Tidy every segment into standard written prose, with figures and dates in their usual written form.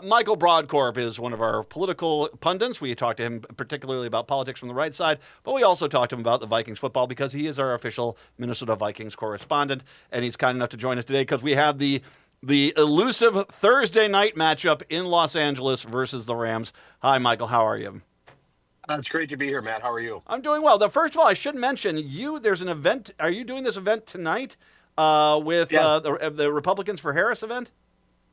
Michael Brodkorb is one of our political pundits. We talked to him particularly about politics from the right side, but we also talked to him about the Vikings football because he is our official Minnesota Vikings correspondent, and he's kind enough to join us today because we have the elusive Thursday night matchup in Los Angeles versus the Rams. Hi, Michael. How are you? It's great to be here, Matt. How are you? I'm doing well. First of all, I should mention you. There's an event. Are you doing this event tonight with Yes. the Republicans for Harris event?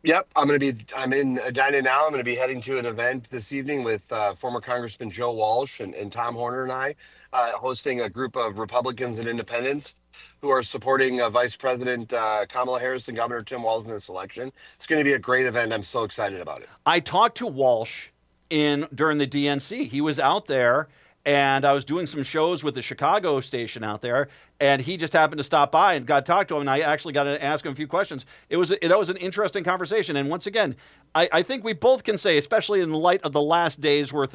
Yep. I'm in Edina now. I'm going to be heading to an event this evening with former Congressman Joe Walsh and Tom Horner and I, hosting a group of Republicans and independents who are supporting Vice President Kamala Harris and Governor Tim Walz in this election. It's going to be a great event. I'm so excited about it. I talked to Walsh in during the DNC. He was out there, and I was doing some shows with the Chicago station out there, and he just happened to stop by and got to talk to him. And I actually got to ask him a few questions. That was an interesting conversation. And once again, I think we both can say, especially in the light of the last day's worth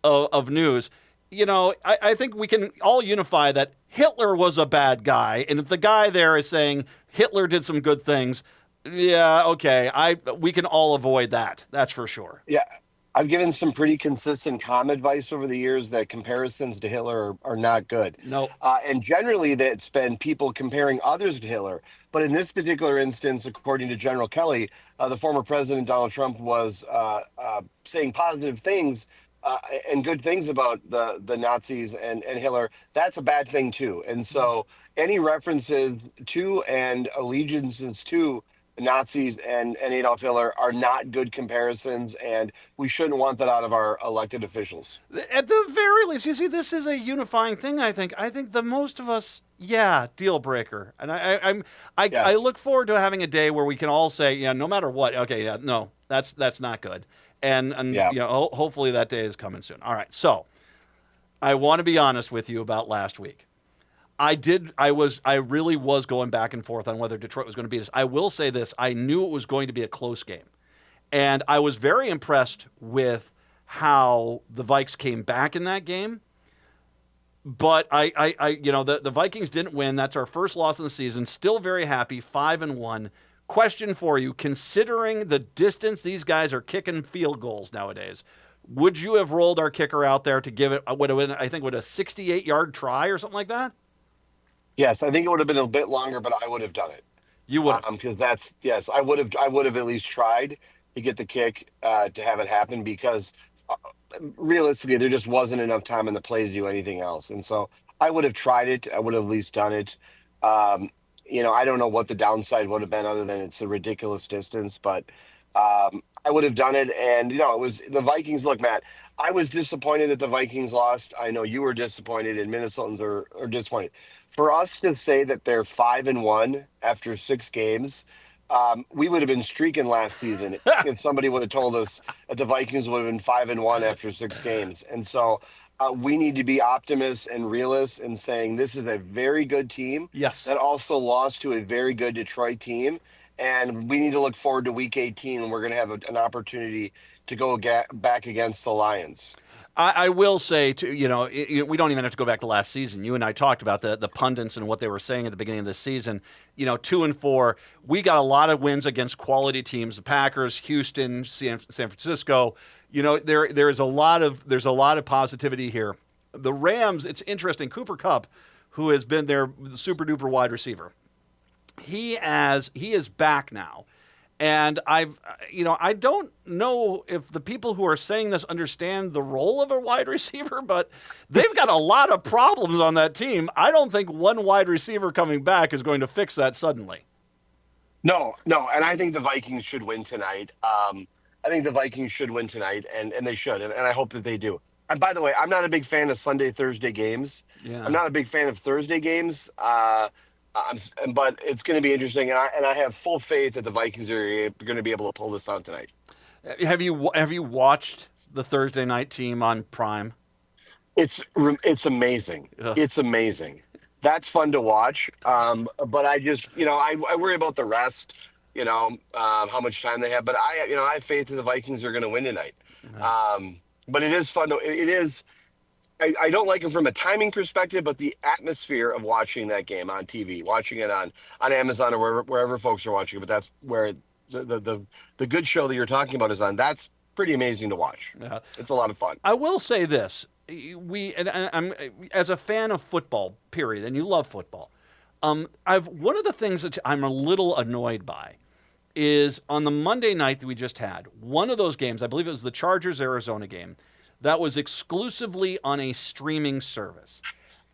of news, I think we can all unify that Hitler was a bad guy, and if the guy there is saying Hitler did some good things, yeah, okay, we can all avoid that. That's for sure. Yeah. I've given some pretty consistent calm advice over the years that comparisons to Hitler are not good. No. And generally, that's been people comparing others to Hitler. But in this particular instance, according to General Kelly, the former president, Donald Trump, was saying positive things and good things about the Nazis and Hitler. That's a bad thing, too. And so any references to and allegiances to Nazis and Adolf Hitler are not good comparisons, and we shouldn't want that out of our elected officials. At the very least, you see, this is a unifying thing. I think. I think the most of us, yeah, deal breaker. And I Yes. look forward to having a day where we can all say, yeah, no matter what, okay, yeah, no, that's not good. And Yeah. hopefully that day is coming soon. All right, so I want to be honest with you about last week. I really was going back and forth on whether Detroit was going to beat us. I will say this: I knew it was going to be a close game, and I was very impressed with how the Vikes came back in that game. But the Vikings didn't win. That's our first loss of the season. Still very happy, 5-1. Question for you: considering the distance these guys are kicking field goals nowadays, would you have rolled our kicker out there to give it? Would have been, I think, with a 68-yard try or something like that? Yes, I think it would have been a bit longer, but I would have done it. You would have. Because that's yes, I would have at least tried to get the kick to have it happen because realistically, there just wasn't enough time in the play to do anything else, and so I would have tried it. I would have at least done it. I don't know what the downside would have been other than it's a ridiculous distance, but I would have done it. And it was the Vikings. Look, Matt, I was disappointed that the Vikings lost. I know you were disappointed, and Minnesotans are disappointed. For us to say that they're 5-1 after 6 games, we would have been streaking last season if somebody would have told us that the Vikings would have been 5-1 after 6 games. And so we need to be optimists and realists in saying this is a very good team Yes. that also lost to a very good Detroit team. And we need to look forward to week 18 when we're going to have an opportunity to go back against the Lions. I will say, too, we don't even have to go back to last season. You and I talked about the pundits and what they were saying at the beginning of the season. 2-4. We got a lot of wins against quality teams: the Packers, Houston, San Francisco. There's a lot of positivity here. The Rams. It's interesting. Cooper Kupp, who has been their super duper wide receiver, he is back now. And I don't know if the people who are saying this understand the role of a wide receiver, but they've got a lot of problems on that team. I don't think one wide receiver coming back is going to fix that suddenly. No, and I think the Vikings should win tonight. I think the Vikings should win tonight, and they should, and I hope that they do. And by the way, I'm not a big fan of Sunday, Thursday games. Yeah. I'm not a big fan of Thursday games. But it's going to be interesting, and I have full faith that the Vikings are going to be able to pull this out tonight. Have you watched the Thursday night team on Prime? It's amazing. Ugh. It's amazing. That's fun to watch. But I just I worry about the rest. How much time they have. But I have faith that the Vikings are going to win tonight. But it is fun. It is. I don't like it from a timing perspective, but the atmosphere of watching that game on TV, watching it on Amazon or wherever folks are watching it, but that's where the good show that you're talking about is on. That's pretty amazing to watch. Yeah. It's a lot of fun. I will say this: I'm as a fan of football, period, and you love football. I've one of the things that I'm a little annoyed by is on the Monday night that we just had, one of those games, I believe it was the Chargers-Arizona game, that was exclusively on a streaming service.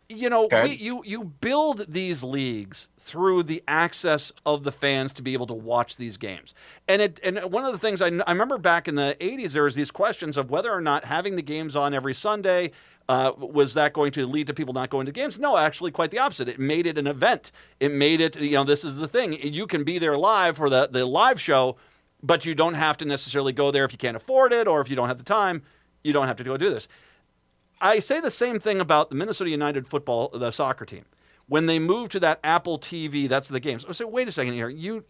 You know, Okay. you build these leagues through the access of the fans to be able to watch these games. And one of the things I remember back in the 80s, there was these questions of whether or not having the games on every Sunday, was that going to lead to people not going to games? No, actually quite the opposite. It made it an event. It made it, this is the thing. You can be there live for the live show, but you don't have to necessarily go there if you can't afford it or if you don't have the time. You don't have to go do this. I say the same thing about the Minnesota United football, the soccer team. When they moved to that Apple TV, that's the games. I say, wait a second here.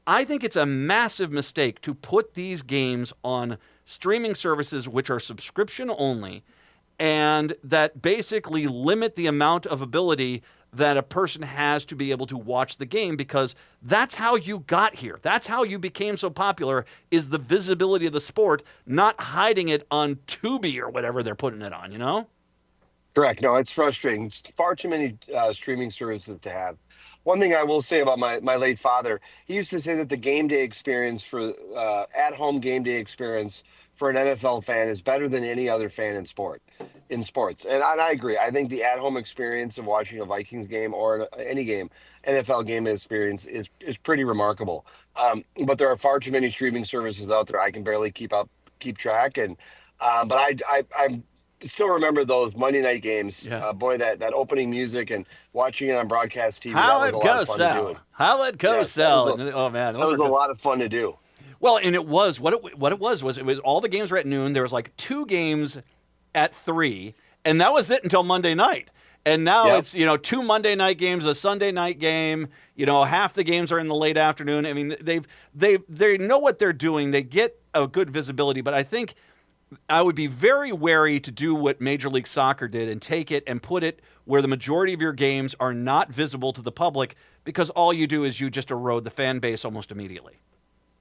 I think it's a massive mistake to put these games on streaming services which are subscription only and that basically limit the amount of ability that a person has to be able to watch the game, because that's how you got here. That's how you became so popular, is the visibility of the sport, not hiding it on Tubi or whatever they're putting it on, you know? Correct. No, it's frustrating. It's far too many streaming services to have. One thing I will say about my late father, he used to say that the game day experience for at-home game day experience for an NFL fan is better than any other fan in sports. And I agree. I think the at-home experience of watching a Vikings game or any game, NFL game experience is pretty remarkable. But there are far too many streaming services out there. I can barely keep track. And but I still remember those Monday night games. Yeah. Boy, that opening music and watching it on broadcast TV. How that it was a lot of goes, fun to do. Sal. How it goes, Yes, Sal. Oh, man. That was a lot of fun to do. Well, and it was what it was all the games were at noon. There was like 2 games at 3, and that was it until Monday night. And now it's 2 Monday night games, a Sunday night game. Half the games are in the late afternoon. I mean, they know what they're doing. They get a good visibility, but I think I would be very wary to do what Major League Soccer did and take it and put it where the majority of your games are not visible to the public, because all you do is you just erode the fan base almost immediately.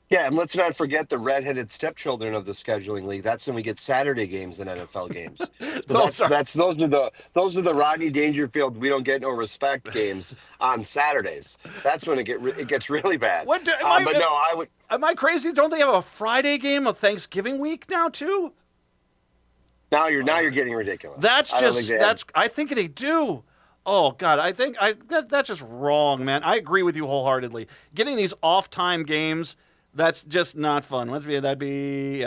Yeah, and let's not forget the redheaded stepchildren of the scheduling league. That's when we get Saturday games and NFL games. So those are the Rodney Dangerfield we don't get no respect games on Saturdays. That's when it gets really bad. Am I crazy? Don't they have a Friday game of Thanksgiving week now too? Now you're getting ridiculous. I think they do. Oh God, that's just wrong, man. I agree with you wholeheartedly. Getting these off-time games, that's just not fun. That'd be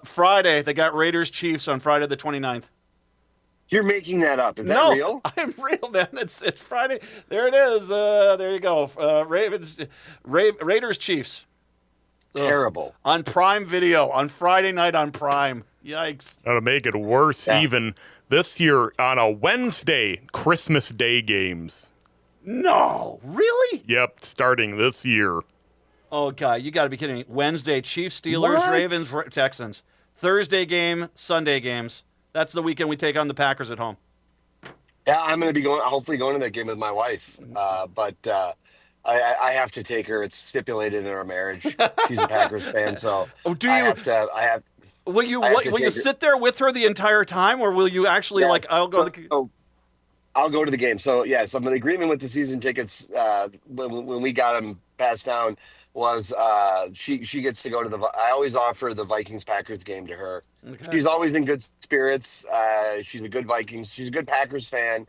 Friday. They got Raiders Chiefs on Friday the 29th. You're making that up. Is that real? I'm real, man. It's Friday. There it is. There you go. Raiders Chiefs. Terrible. On Prime Video on Friday night on Prime. Yikes. Now, to make it worse, even this year on a Wednesday, Christmas Day games. No, really? Yep, starting this year. Oh, God, you got to be kidding me. Wednesday, Chiefs, Steelers, What? Ravens, Texans. Thursday game, Sunday games. That's the weekend we take on the Packers at home. Yeah, I'm going to be hopefully going to that game with my wife. But I have to take her. It's stipulated in our marriage. She's a Packers fan, so Will you sit there with her the entire time, or will you actually I'll go to the game. So yes, I'm in agreement with the season tickets. When we got them passed down, was she gets to go to I always offer the Vikings Packers game to her. Okay. She's always in good spirits. She's a good Packers fan.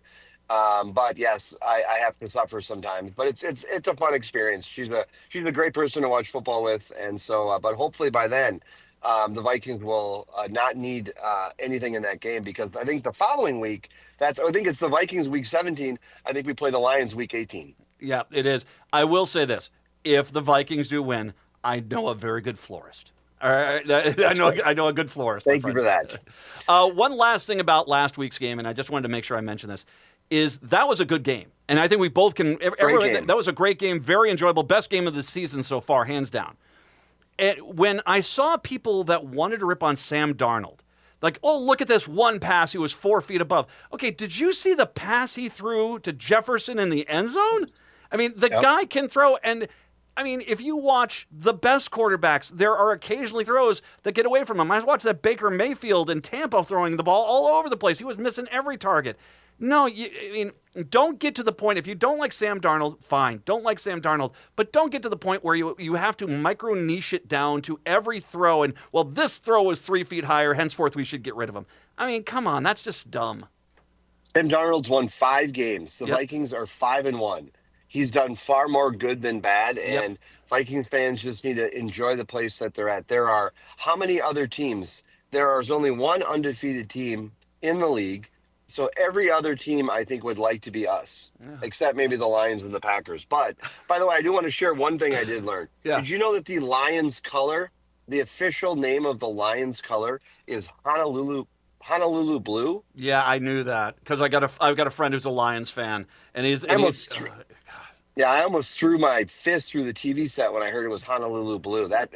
But yes, I have to suffer sometimes. But it's a fun experience. She's a great person to watch football with, and so but hopefully by then. The Vikings will not need anything in that game, because I think the following week, I think it's the Vikings week 17. I think we play the Lions week 18. Yeah, it is. I will say this. If the Vikings do win, I know a very good florist. All right, I know a good florist. Thank you for that. One last thing about last week's game, and I just wanted to make sure I mention this, is that was a good game. And I think we both can. That was a great game, very enjoyable, best game of the season so far, hands down. And when I saw people that wanted to rip on Sam Darnold, like, oh, look at this one pass, he was 4 feet above. Okay, did you see the pass he threw to Jefferson in the end zone? I mean, the guy can throw, and I mean, if you watch the best quarterbacks, there are occasionally throws that get away from him. I watched that Baker Mayfield in Tampa throwing the ball all over the place. He was missing every target. No, I mean, don't get to the point. If you don't like Sam Darnold, fine. Don't like Sam Darnold. But don't get to the point where you have to micro-niche it down to every throw. And, well, this throw was 3 feet higher. Henceforth, we should get rid of him. I mean, come on. That's just dumb. Sam Darnold's won 5 games. The Vikings are 5-1. He's done far more good than bad. And Vikings fans just need to enjoy the place that they're at. There are how many other teams? There is only one undefeated team in the league. So every other team, I think, would like to be us, except maybe the Lions and the Packers. But, by the way, I do want to share one thing I did learn. Did you know that the Lions color, the official name of the Lions color, is Honolulu blue? Yeah, I knew that because I've got a friend who's a Lions fan, and I almost threw my fist through the TV set when I heard it was Honolulu blue. That's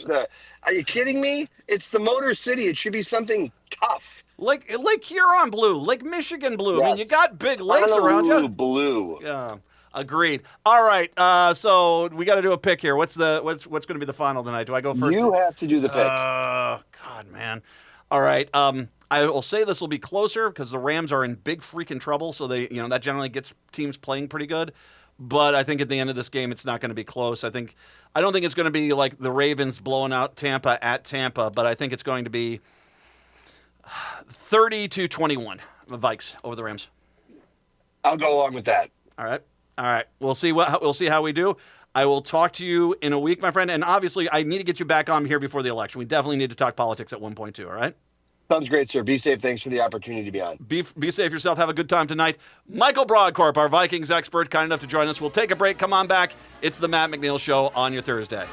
the. Are you kidding me? It's the Motor City. It should be something tough. Like Huron blue, Lake Michigan blue. Yes. I mean, you got big lakes around you. Honolulu blue. Yeah, agreed. All right, so we got to do a pick here. What's going to be the final tonight? Do I go first? You have to do the pick. God, man. All right. I will say this will be closer because the Rams are in big freaking trouble. So that generally gets teams playing pretty good. But I think at the end of this game, it's not going to be close. I don't think it's going to be like the Ravens blowing out Tampa at Tampa, but I think it's going to be 30-21, the Vikes over the Rams. I'll go along with that. All right. We'll see how we do. I will talk to you in a week, my friend. And obviously, I need to get you back on here before the election. We definitely need to talk politics at 1.2. All right. Sounds great, sir. Be safe. Thanks for the opportunity to be on. Be safe yourself. Have a good time tonight. Michael Brodkorb, our Vikings expert, kind enough to join us. We'll take a break. Come on back. It's the Matt McNeil Show on your Thursday.